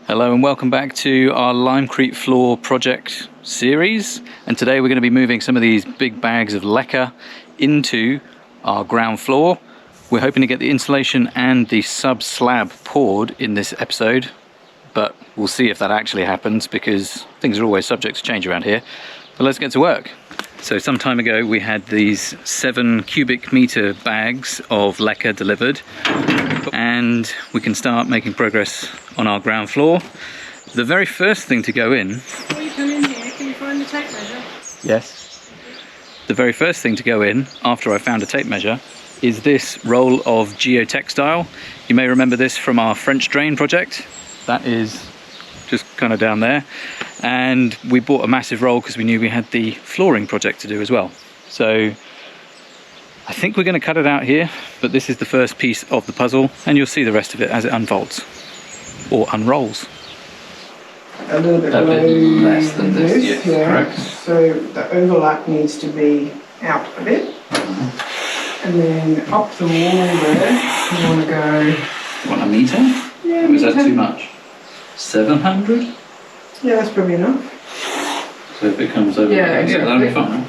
Hello and welcome back to our Limecrete floor project series, and today we're going to be moving some of these big bags of LECA into our ground floor. We're hoping to get the insulation and the sub-slab poured in this episode, but we'll see if that actually happens because things are always subject to change around here. But let's get to work. So some time ago we had these 7 cubic meter bags of LECA delivered, and we can start making progress on our ground floor. The very first thing to go in... Before you come in here, can you find the tape measure? Yes. The very first thing to go in, after I found a tape measure, is this roll of geotextile. You may remember this from our French drain project. That is just kind of down there. And we bought a massive roll because we knew we had the flooring project to do as well. So I think we're going to cut it out here, but this is the first piece of the puzzle, and you'll see the rest of it as it unfolds or unrolls. A little bit less than this, yes, yeah. Correct. So the overlap needs to be out a bit. And then up the wall there, you want to go... What, a metre? Yeah, or is that too much? 700? Yeah, that's probably enough. So if it comes over, Yeah, so that'll be fine.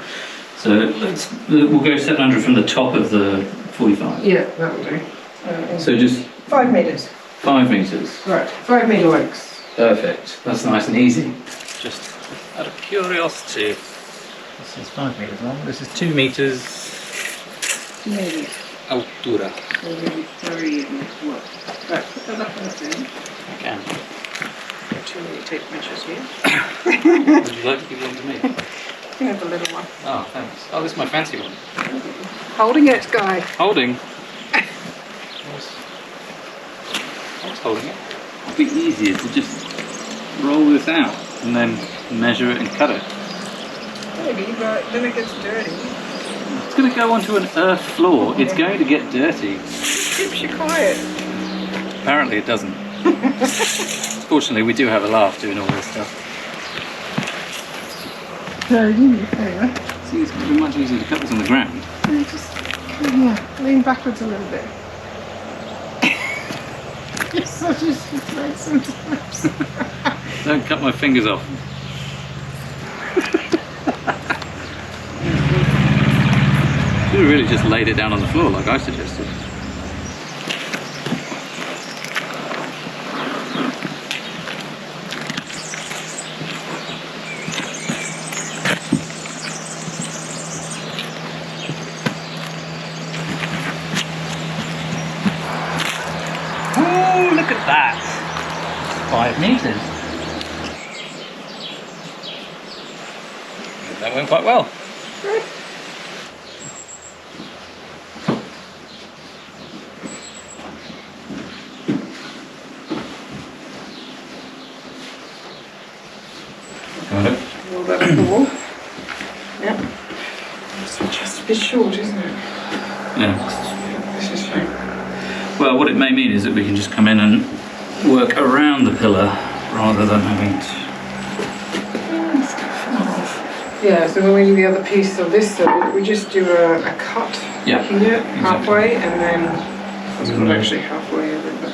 So we'll go 700 from the top of the 45. Yeah, that will do. So just 5 metres. 5 metres. Right, 5 metre lengths. Perfect. That's nice and easy. Just out of curiosity, this is 5 metres long. This is 2 metres. Maybe. Altura. Maybe 3 and what? Right, put that up on the thing. I can. Too many tape measures here. Would you like to give one to me? You can have a little one. Oh, thanks. Oh, this is my fancy one. Holding it, Guy. Holding. I was holding it. It'd be easier to just roll this out and then measure it and cut it. Maybe, but then it gets dirty. It's going to go onto an earth floor. It's going to get dirty. It keeps you quiet. Apparently it doesn't. Fortunately, we do have a laugh doing all this stuff. No, anyway. See, it's going to be much easier to cut this on the ground. Just, lean backwards a little bit. You're such a shit sometimes. Don't cut my fingers off. Should have really just laid it down on the floor like I suggested. Oh, look at that! 5 metres. That went quite well. Good. Got it. Roll that up the wall. Yep. It's just a bit short, isn't it? Yeah. This is fine. Well, what it may mean is that we can just come in and work around the pillar rather than having to... Yeah, so when we do the other piece of this side, we just do a cut Yeah, here, exactly. halfway, and then it's not actually halfway over, but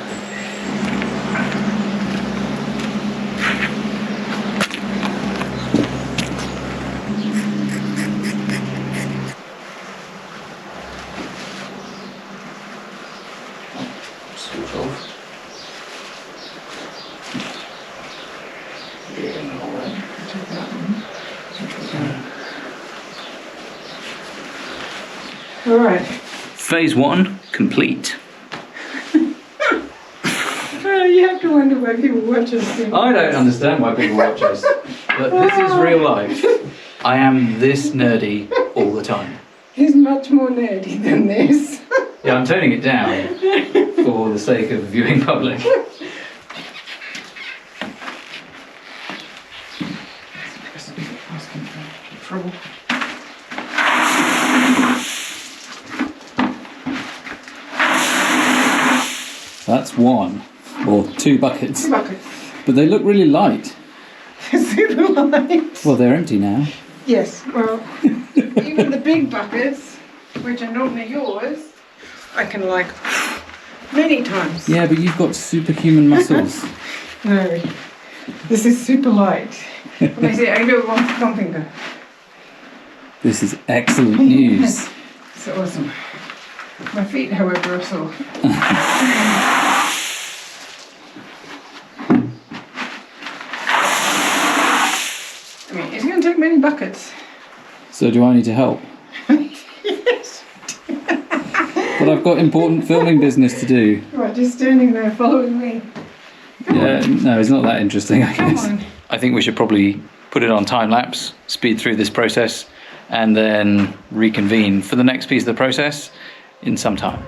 Sort of. take that one. All right. Phase 1 complete. You have to wonder why people watch us. I don't understand why people watch us, but this is real life. I am this nerdy all the time. He's much more nerdy than this. Yeah, I'm toning it down for the sake of the viewing public. Trouble. That's 1 or 2 buckets, Bucket. but they look really light. See the light? Well, they're empty now. Yes, well, even the big buckets, which are normally yours, I can like many times. Yeah, but you've got superhuman muscles. No, this is super light. When I say I do it with one finger. This is excellent news. It's awesome. My feet, however, are sore. I mean, it's going to take many buckets. So do I need to help? Yes. But I've got important filming business to do. Right, just standing there following me. Yeah, no, it's not that interesting, I Come guess. on. I think we should probably put it on time lapse, speed through this process, and then reconvene for the next piece of the process in some time.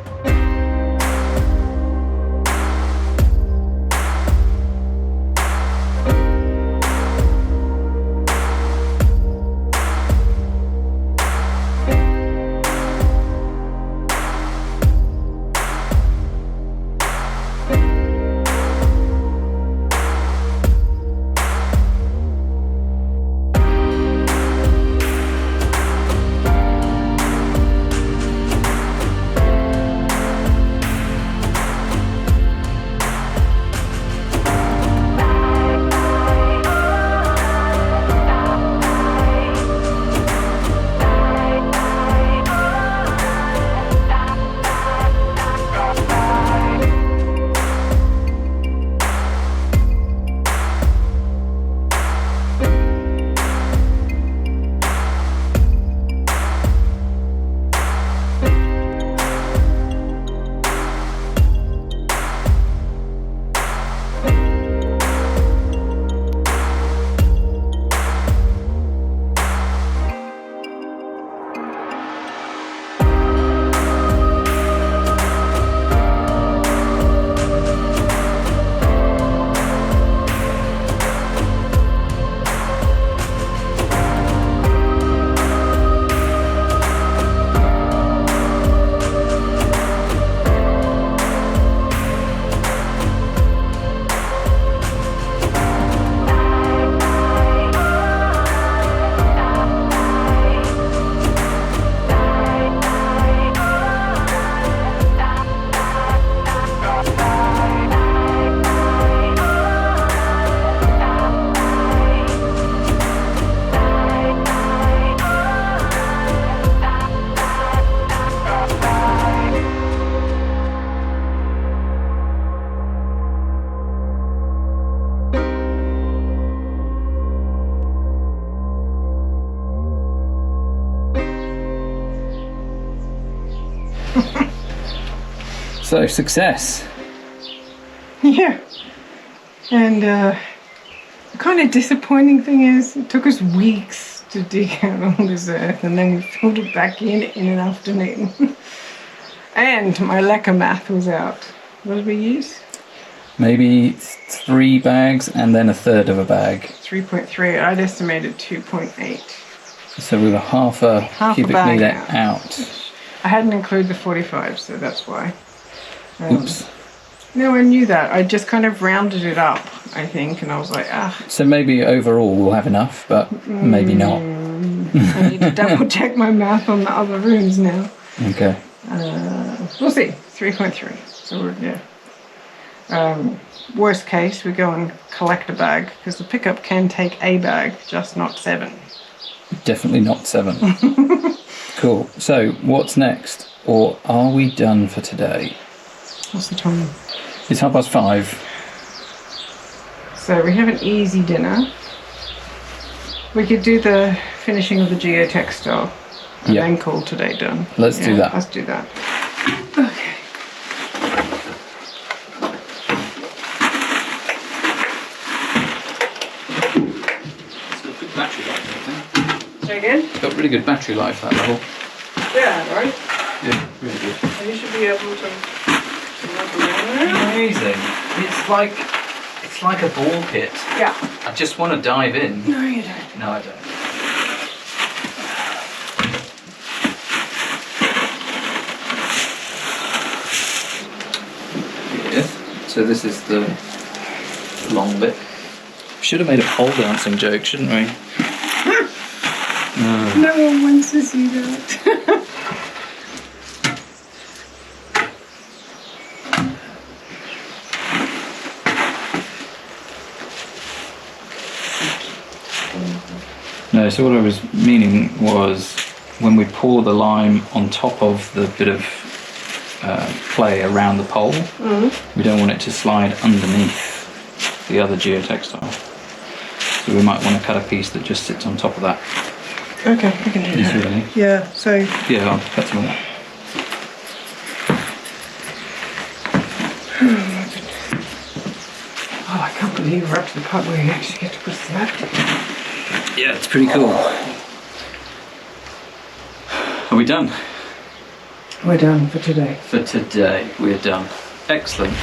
So, success. Yeah. And the kind of disappointing thing is it took us weeks to dig out all this earth, and then we filled it back in an afternoon. And my LECA math was out. What did we use? Maybe 3 bags and then a third of a bag. 3.3. I'd estimated 2.8. So we were half a cubic bag metre out. out. I hadn't included the 45, so that's why. Oops. No, I knew that. I just kind of rounded it up, I think, and I was like, So maybe overall we'll have enough, but maybe not. I need to double check my math on the other rooms now. Okay. We'll see. 3.3. So we're, yeah. Worst case, we go and collect a bag, because the pickup can take a bag, just not 7. Definitely not 7. Cool. So what's next? Or are we done for today? What's the time? It's 5:30. So we have an easy dinner. We could do the finishing of the geotextile and Yep. then call today done. Let's do that. Let's do that. Okay. It's got good battery life, I think. Say again? It's got really good battery life, that level. Yeah, right? Yeah, really good. And you should be able to knock them down there. Amazing. It's like a ball pit. Yeah. I just want to dive in. No, you don't. No, I don't. Yes. So this is the long bit. Should have made a pole dancing joke, shouldn't we? No one wants to see that. No, so what I was meaning was when we pour the lime on top of the bit of clay around the pole, we don't want it to slide underneath the other geotextile. So we might want to cut a piece that just sits on top of that. Okay, I can do You see what I mean? that. Yeah, so... Yeah, I'll cut some of that. Oh, I can't believe we're up to the part where you actually get to put slab down. Yeah, it's pretty cool. Are we done? We're done for today. For today, we're done. Excellent.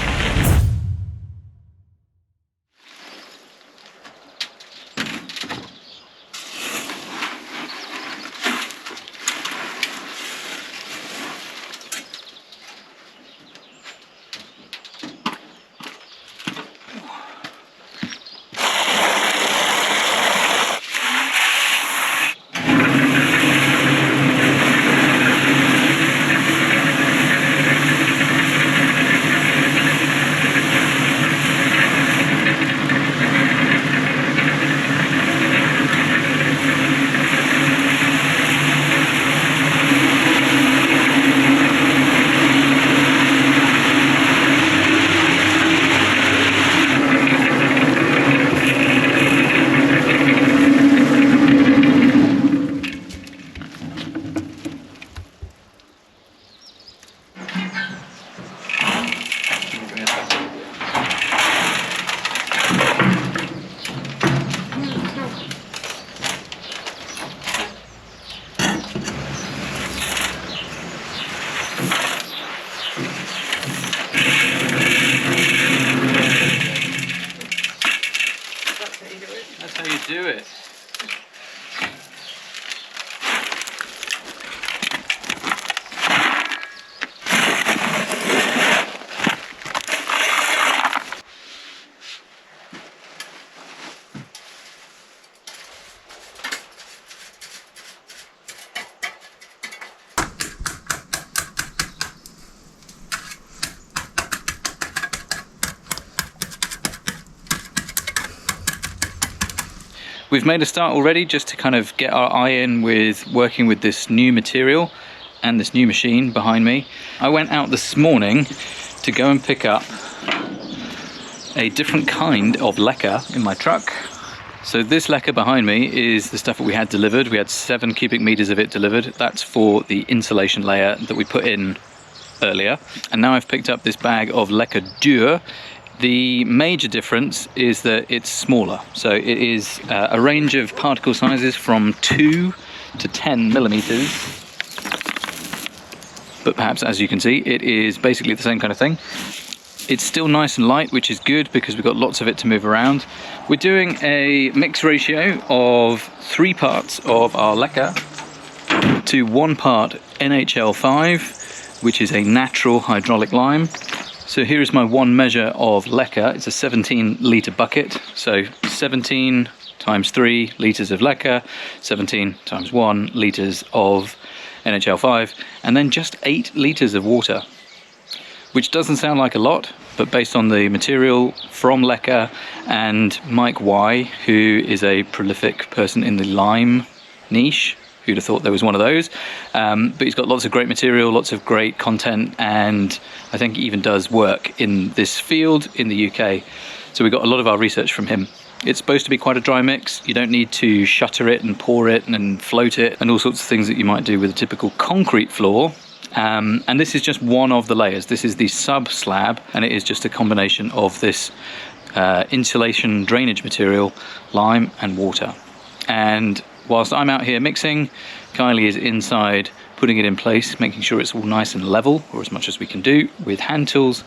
That's how you do it. We've made a start already just to kind of get our eye in with working with this new material and this new machine behind me. I went out this morning to go and pick up a different kind of lekka in my truck. So this lekka behind me is the stuff that we had delivered. We had 7 cubic meters of it delivered. That's for the insulation layer that we put in earlier. And now I've picked up this bag of lekka dur. The major difference is that it's smaller. So it is a range of particle sizes from 2 to 10 millimeters. But perhaps, as you can see, it is basically the same kind of thing. It's still nice and light, which is good because we've got lots of it to move around. We're doing a mix ratio of 3 parts of our lekka to 1 part NHL5, which is a natural hydraulic lime. So here is my 1 measure of lekka. It's a 17 litre bucket. So 17 times 3 litres of lekka, 17 times 1 litres of NHL5, and then just 8 litres of water, which doesn't sound like a lot, but based on the material from LECA and Mike Y, who is a prolific person in the lime niche, who'd have thought there was one of those, but he's got lots of great material, lots of great content, and I think he even does work in this field in the UK. So we got a lot of our research from him. It's supposed to be quite a dry mix. You don't need to shutter it and pour it and float it and all sorts of things that you might do with a typical concrete floor. And this is just one of the layers. This is the sub-slab, and it is just a combination of this insulation drainage material, lime and water. And whilst I'm out here mixing, Kylie is inside putting it in place, making sure it's all nice and level, or as much as we can do with hand tools.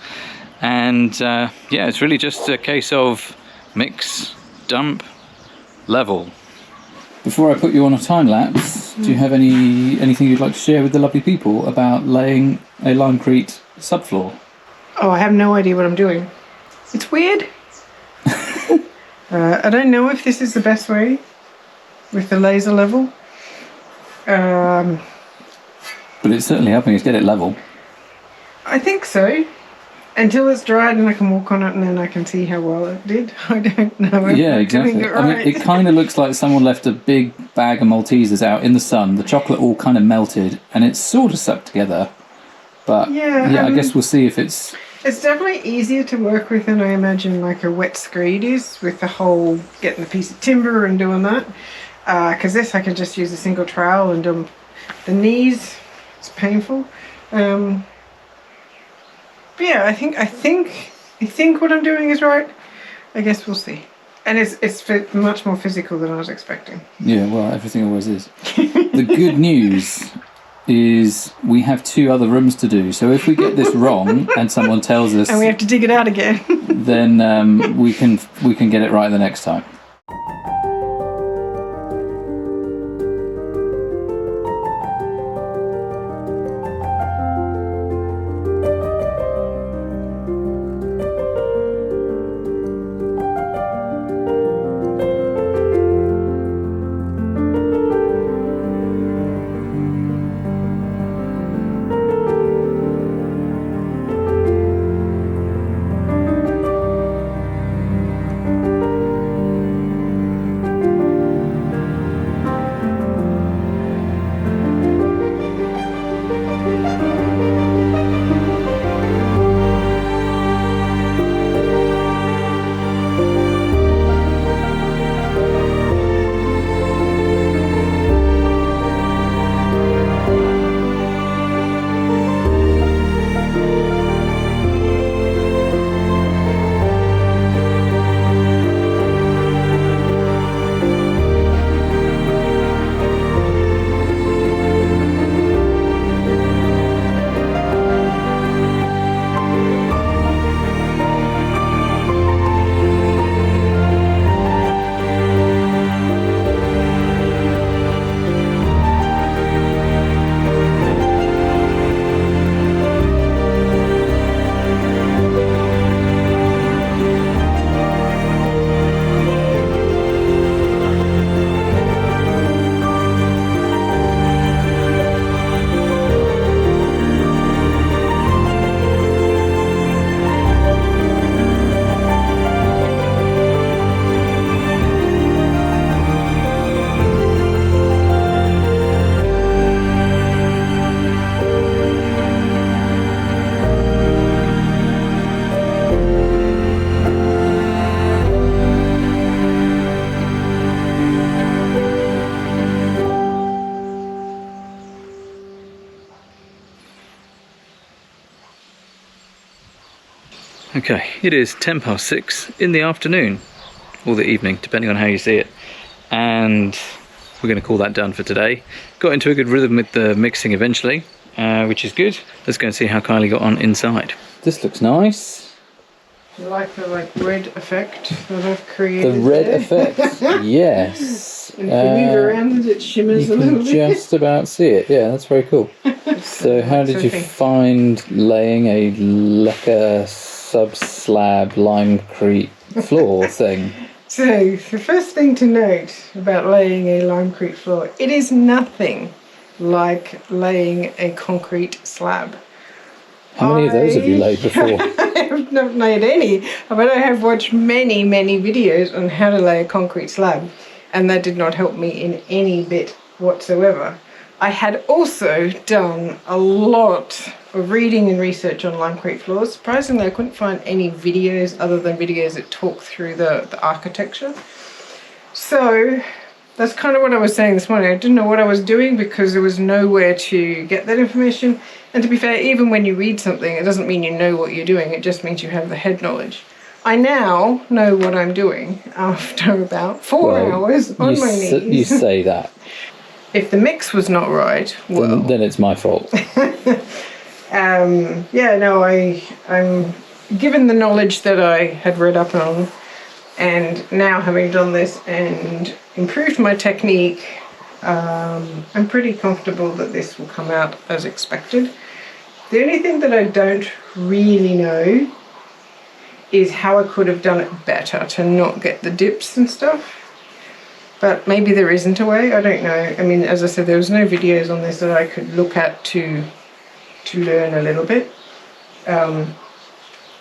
And yeah, it's really just a case of mix, dump, level. Before I put you on a time lapse, do you have anything you'd like to share with the lovely people about laying a Limecrete subfloor? Oh, I have no idea what I'm doing. It's weird. I don't know if this is the best way with the laser level. But it's certainly helping us get it level. I think so. until it's dried and I can walk on it and then I can see how well it did. I don't know if Yeah, I'm exactly. doing it I mean, right. it kind of looks like someone left a big bag of Maltesers out in the sun. The chocolate all kind of melted, and it's sort of stuck together. But Yeah, I guess we'll see if it's... It's definitely easier to work with than I imagine like a wet screed is, with the whole getting a piece of timber and doing that. Because this I can just use a single trowel and do the knees. It's painful. But yeah, I think what I'm doing is right. I guess we'll see. And it's much more physical than I was expecting. Yeah, well, everything always is. The good news is we have 2 other rooms to do. So if we get this wrong and someone tells us, And we have to dig it out again. then we can get it right the next time. Okay, it is 6:10 in the afternoon, or the evening, depending on how you see it. And we're going to call that done for today. Got into a good rhythm with the mixing eventually, which is good. Let's go and see how Kylie got on inside. This looks nice. You like the red effect that I've created? The red there? effect, yes. And if we move around, it shimmers a little You bit. can just about see it. Yeah, that's very cool. So how did you find laying a LECA sub-slab Limecrete floor thing? So the first thing to note about laying a Limecrete floor, it is nothing like laying a concrete slab. How many of those have you laid before? I have not made any, but I have watched many videos on how to lay a concrete slab, and that did not help me in any bit whatsoever. I had also done a lot of reading and research on Limecrete floors. Surprisingly, I couldn't find any videos other than videos that talk through the architecture. So that's kind of what I was saying this morning. I didn't know what I was doing because there was nowhere to get that information. And to be fair, even when you read something, it doesn't mean you know what you're doing. It just means you have the head knowledge. I now know what I'm doing after about 4 hours on my knees. You say that. If the mix was not right, well... Then it's my fault. Yeah, no, I'm given the knowledge that I had read up on, and now having done this and improved my technique, I'm pretty comfortable that this will come out as expected. The only thing that I don't really know is how I could have done it better to not get the dips and stuff. But maybe there isn't a way, I don't know. I mean, as I said, there was no videos on this that I could look at to learn a little bit.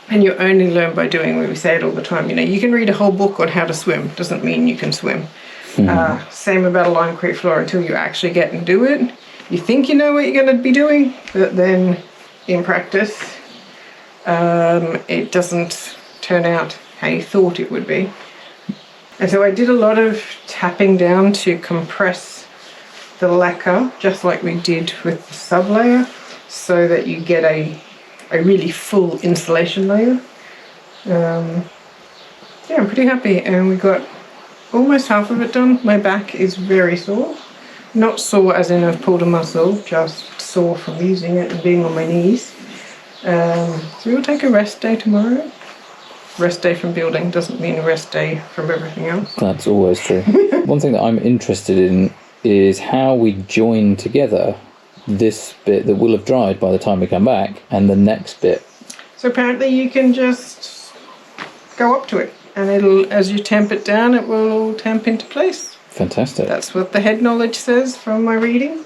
And you only learn by doing. We say it all the time. You know, you can read a whole book on how to swim. Doesn't mean you can swim. Same about a Limecrete floor until you actually get and do it. You think you know what you're going to be doing, but then in practice, it doesn't turn out how you thought it would be. And so I did a lot of tapping down to compress the lacquer, just like we did with the sub layer, so that you get a really full insulation layer. Yeah, I'm pretty happy, and we got almost half of it done. My back is very sore. Not sore as in I've pulled a muscle, just sore from using it and being on my knees. So we'll take a rest day tomorrow. Rest day from building doesn't mean a rest day from everything else. That's always true. One thing that I'm interested in is how we join together this bit that will have dried by the time we come back and the next bit. So apparently you can just go up to it, and it'll, as you tamp it down, it will all tamp into place. Fantastic. That's what the head knowledge says from my reading.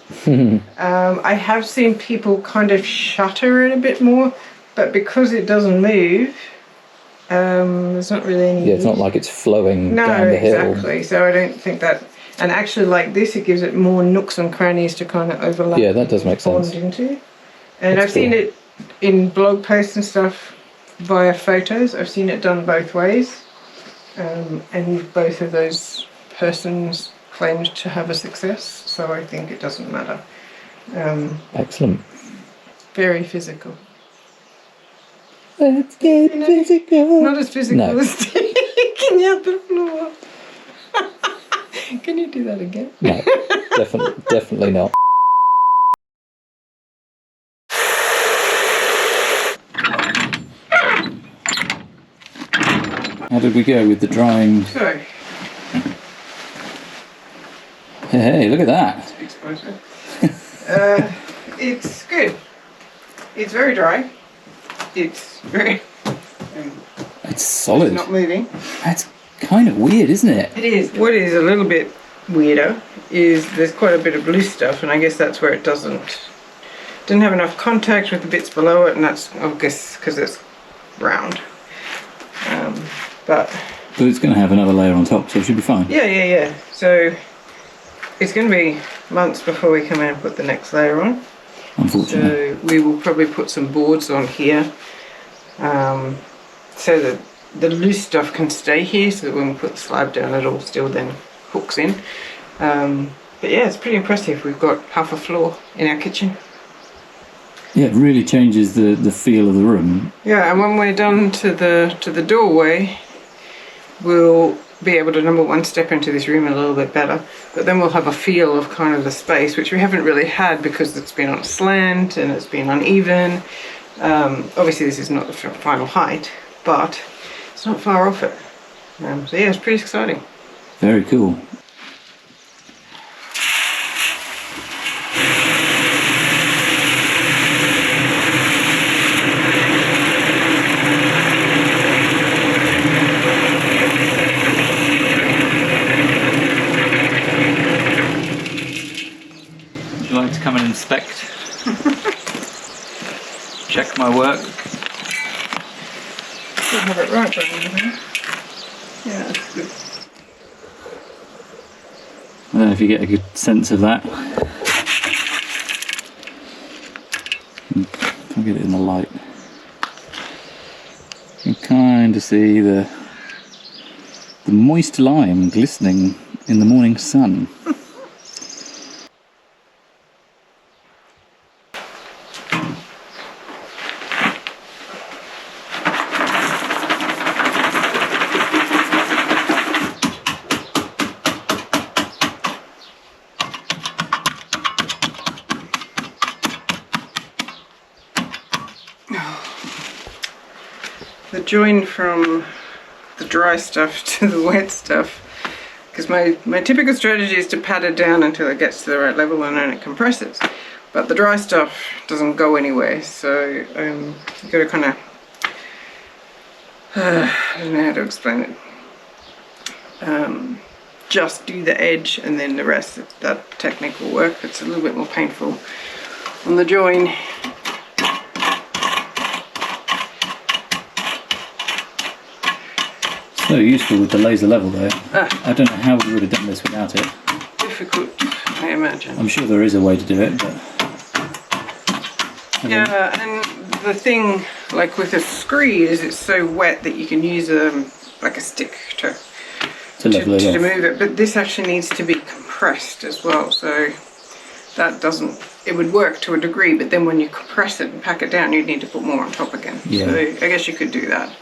I have seen people kind of shutter it a bit more, but because it doesn't move, there's not really any... Yeah, it's not like it's flowing down the hill. No, exactly. So I don't think that... And actually, like this, it gives it more nooks and crannies to kind of overlap. Yeah, that does make sense. Into. And That's I've seen it in blog posts and stuff via photos. I've seen it done both ways. And both of those persons claimed to have a success. So I think it doesn't matter. Excellent. Very physical. Let's get physical. Not as physical as taking out the floor. Can you do that again? No, definitely not. How did we go with the drying? So, Hey, look at that. exposure. It's good. It's very dry. It's very... It's solid. not moving. That's kind of weird, isn't it? It is. What is a little bit weirder is there's quite a bit of loose stuff, and I guess that's where it didn't have enough contact with the bits below it, and that's, I guess, because it's round. But it's going to have another layer on top, so it should be fine. yeah. So it's going to be months before we come in and put the next layer on. Unfortunately. So we will probably put some boards on here, so that the loose stuff can stay here, so that when we put the slab down it all still then hooks in. But yeah, it's pretty impressive. We've got half a floor in our kitchen. Yeah, it really changes the feel of the room. Yeah, and when we're done to the doorway, we'll be able to, number one, step into this room a little bit better, but then we'll have a feel of kind of the space, which we haven't really had because it's been on a slant and it's been uneven. Obviously this is not the final height, but it's not far off it. So yeah, it's pretty exciting. Very cool. Would you like to come and inspect? Check my work? Should have it right there. Yeah, that's good. I don't know if you get a good sense of that. I'll get it in the light. You can kind of see the moist lime glistening in the morning sun. The join from the dry stuff to the wet stuff, because my typical strategy is to pat it down until it gets to the right level and then it compresses, but the dry stuff doesn't go anywhere, so you've got to kind of I don't know how to explain it. Just do the edge and then the rest of that technique will work. It's a little bit more painful on the join. So useful with the laser level though. I don't know how we would have done this without it. Difficult, I imagine. I'm sure there is a way to do it, but... Yeah, and the thing, like with a screed, is it's so wet that you can use like a stick to level it off. move it. But this actually needs to be compressed as well, so that doesn't... It would work to a degree, but then when you compress it and pack it down, you'd need to put more on top again. Yeah. So I guess you could do that.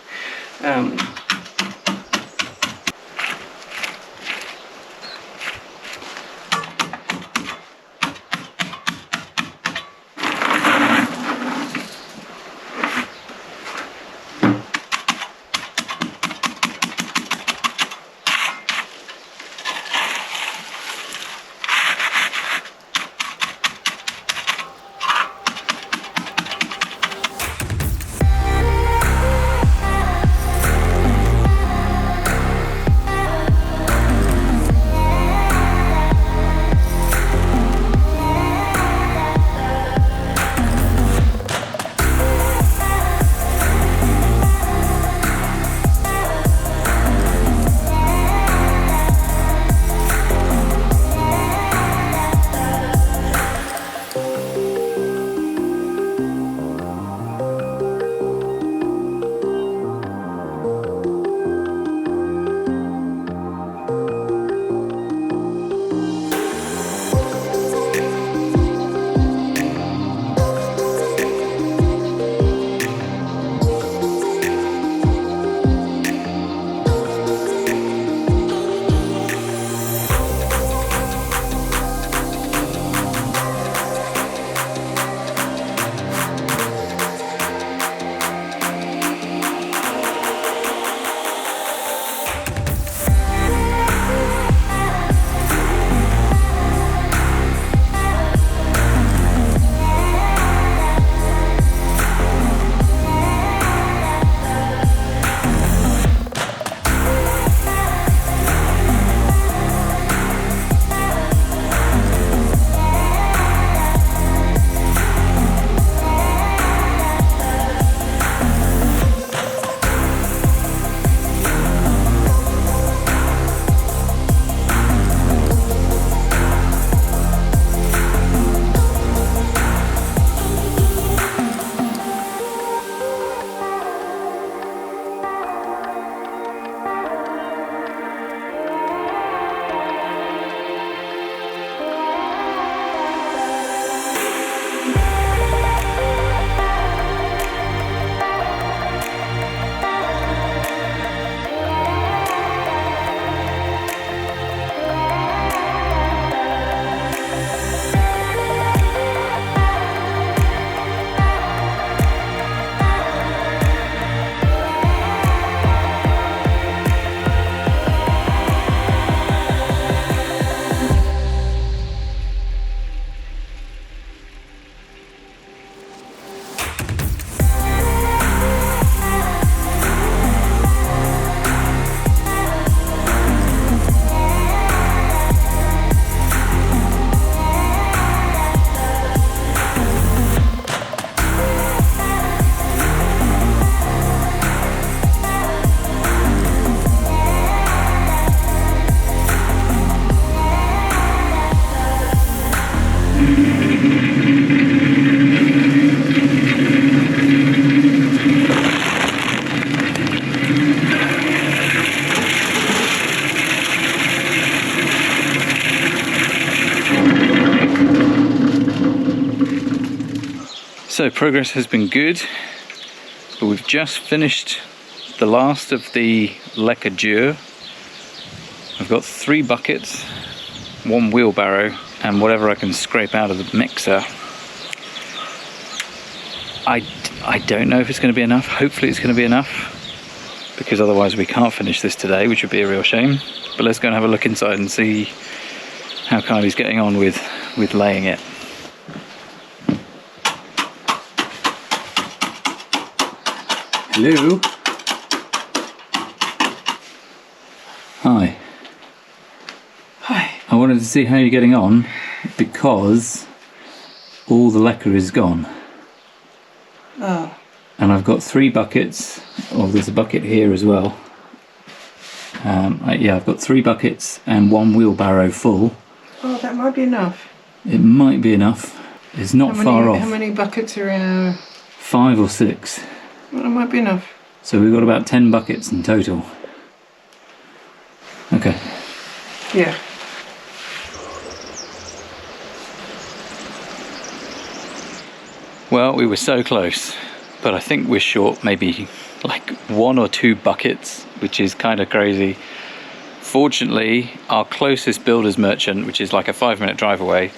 So progress has been good, but we've just finished the last of the LECA dur. I've got 3 buckets, 1 wheelbarrow, and whatever I can scrape out of the mixer. I don't know if it's going to be enough. Hopefully it's going to be enough, because otherwise we can't finish this today, which would be a real shame. But let's go and have a look inside and see how Kylie's getting on with laying it. Hello. Hi. Hi. I wanted to see how you're getting on, because all the LECA is gone. Oh. And I've got 3 buckets. Oh, there's a bucket here as well. Yeah, I've got 3 buckets and 1 wheelbarrow full. Oh, that might be enough. It might be enough. It's not far off. How many buckets are in a... 5 or 6. Well, it might be enough. So we've got about 10 buckets in total. Okay. Yeah. Well, we were so close, but I think we're short maybe like 1 or 2 buckets, which is kind of crazy. Fortunately, our closest builder's merchant, which is like a 5-minute drive away,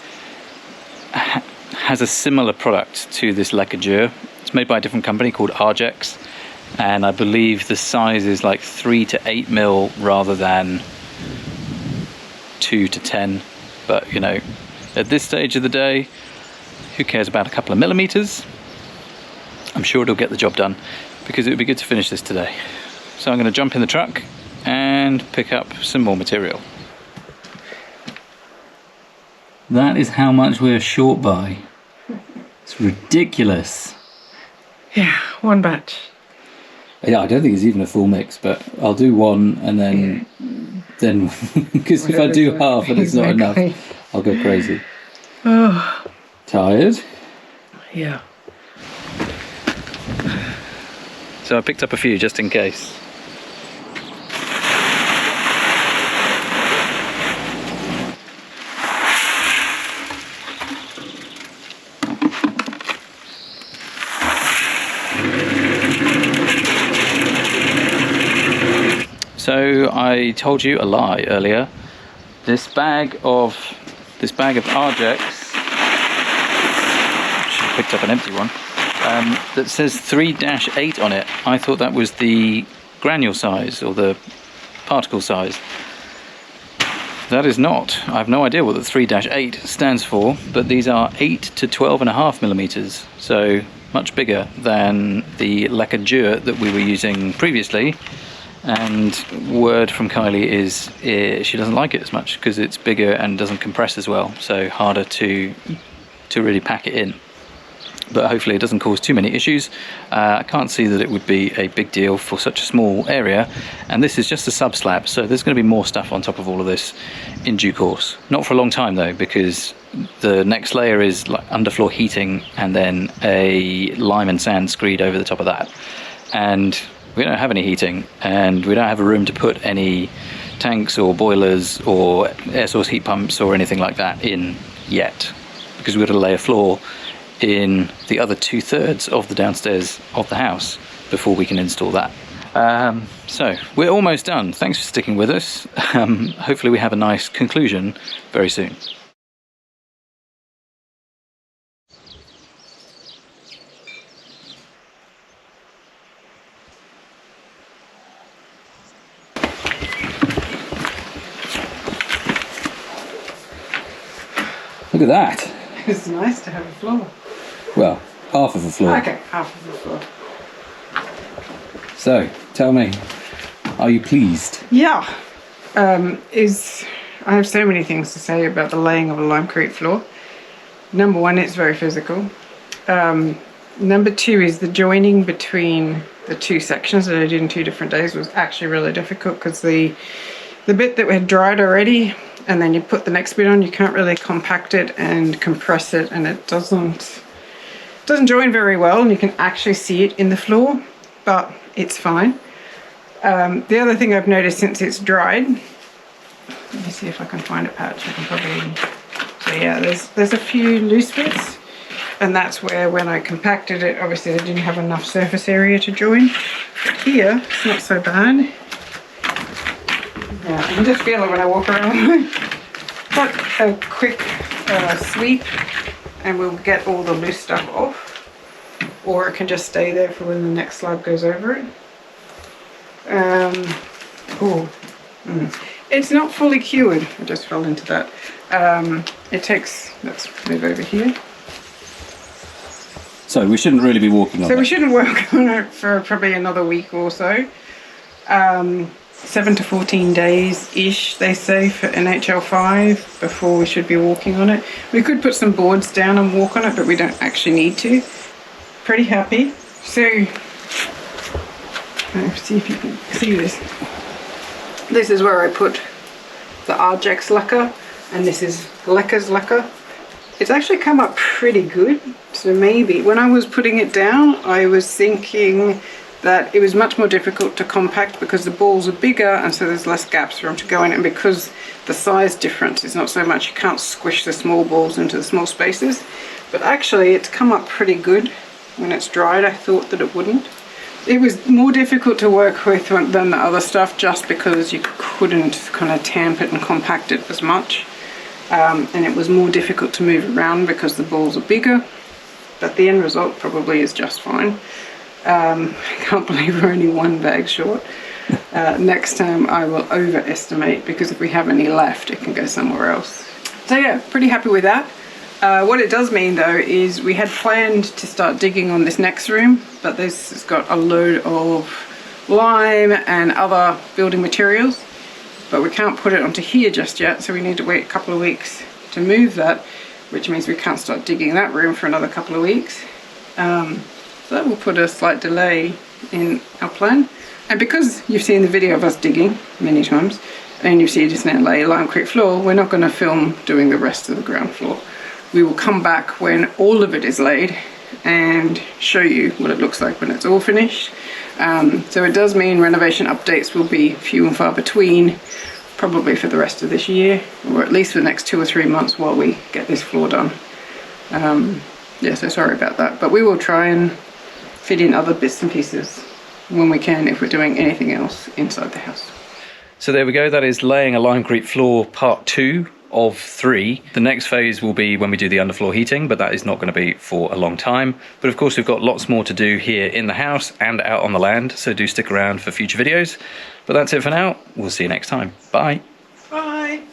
has a similar product to this LECA. It's made by a different company called Argex, and I believe the size is like 3 to 8 mil rather than 2 to 10. But you know, at this stage of the day, who cares about a couple of millimeters? I'm sure it'll get the job done, because it would be good to finish this today. So I'm going to jump in the truck and pick up some more material. That is how much we're short by. It's ridiculous. Yeah, 1 batch. Yeah, I don't think it's even a full mix, but I'll do 1 and then because if I do half and it's not enough, I'll go crazy. Oh. Tired? Yeah. So I picked up a few just in case. So I told you a lie earlier. This bag of Argex, I picked up an empty one, that says 3-8 on it. I thought that was the granule size or the particle size. That is not. I have no idea what the 3-8 stands for, but these are 8 to 12.5 millimeters, so much bigger than the LECA that we were using previously. And word from Kylie is she doesn't like it as much because it's bigger and doesn't compress as well, so harder to really pack it in. But hopefully it doesn't cause too many issues. I can't see that it would be a big deal for such a small area, and this is just a sub-slab, so there's going to be more stuff on top of all of this in due course. Not for a long time though, because the next layer is like underfloor heating and then a lime and sand screed over the top of that. And we don't have any heating, and we don't have a room to put any tanks or boilers or air source heat pumps or anything like that in yet, because we've got to lay a floor in the other 2/3 of the downstairs of the house before we can install that. So we're almost done. Thanks for sticking with us. Hopefully we have a nice conclusion very soon. Look at that. It's nice to have a floor. Well, half of a floor. Okay, half of the floor. So, tell me, are you pleased? Yeah. I have so many things to say about the laying of a Limecrete floor. Number 1, it's very physical. Number 2 is the joining between the 2 sections that I did in 2 different days was actually really difficult, because the bit that had dried already, and then you put the next bit on, you can't really compact it and compress it, and it doesn't join very well, and you can actually see it in the floor, but it's fine. The other thing I've noticed since it's dried, let me see if I can find a patch. I can probably, so yeah, there's a few loose bits, and that's where when I compacted it, obviously I didn't have enough surface area to join. But here, it's not so bad. Yeah, I can just feel it when I walk around. But a quick sweep and we'll get all the loose stuff off, or it can just stay there for when the next slab goes over it. It's not fully cured. I just fell into that. Let's move over here. So we shouldn't really be walking on it. So we shouldn't work on it for probably another week or so. 7 to 14 days-ish, they say, for NHL5 before we should be walking on it. We could put some boards down and walk on it, but we don't actually need to. Pretty happy. So, let's see if you can see this. This is where I put the Argex lekka, and this is LECA's lekka. It's actually come up pretty good. So maybe when I was putting it down, I was thinking that it was much more difficult to compact because the balls are bigger and so there's less gaps for them to go in, and because the size difference is not so much, you can't squish the small balls into the small spaces. But actually it's come up pretty good when it's dried. I thought that it wouldn't. It was more difficult to work with than the other stuff just because you couldn't kind of tamp it and compact it as much. And it was more difficult to move around because the balls are bigger, but the end result probably is just fine. I can't believe we're only one bag short. Next time I will overestimate, because if we have any left it can go somewhere else. So yeah, pretty happy with that. What it does mean though is we had planned to start digging on this next room, but this has got a load of lime and other building materials, but we can't put it onto here just yet, so we need to wait a couple of weeks to move that, which means we can't start digging that room for another couple of weeks. So that will put a slight delay in our plan. And because you've seen the video of us digging many times, and you've seen us now lay Limecrete floor, we're not going to film doing the rest of the ground floor. We will come back when all of it is laid and show you what it looks like when it's all finished. So it does mean renovation updates will be few and far between, probably for the rest of this year, or at least for the next 2 or 3 months while we get this floor done. Yeah, so sorry about that, but we will try and fit in other bits and pieces when we can if we're doing anything else inside the house. So there we go, that is laying a Limecrete floor part 2 of 3. The next phase will be when we do the underfloor heating, but that is not going to be for a long time. But of course we've got lots more to do here in the house and out on the land, so do stick around for future videos. But that's it for now. We'll see you next time. Bye. Bye.